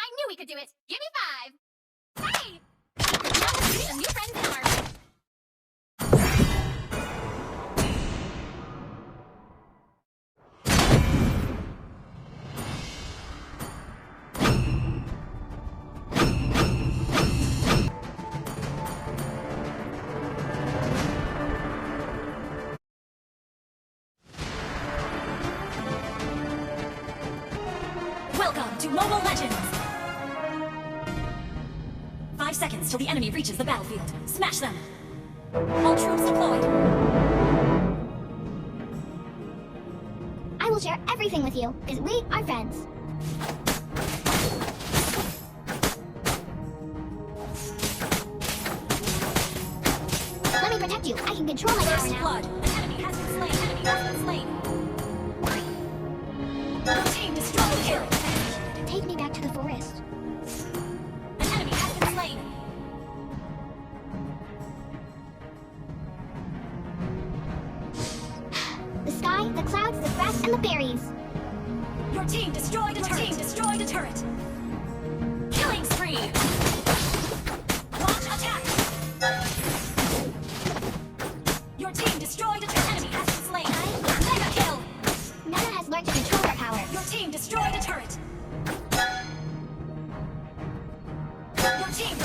I knew we could do it. Give me 5. Hey! Now let's meet some new friends in Marvel. Welcome to Mobile Legends! 5 seconds till the enemy reaches the battlefield. Smash them! All troops deployed! I will share everything with you, because we are friends. Let me protect you. I can control my power First now. blood! An enemy has been slain! Enemy has been slain! Your team destroyed the kill! Take me back to the forest. An enemy has been slain! The sky, the clouds, the grass, and the berries. Your team destroyed a turret! Your team destroyed a turret! Killing spree! Launch attack! Your team destroyed a turret! Enemy has been slain! Mega kill! Nana has learned to control her power. Your team destroyed a turret! Your team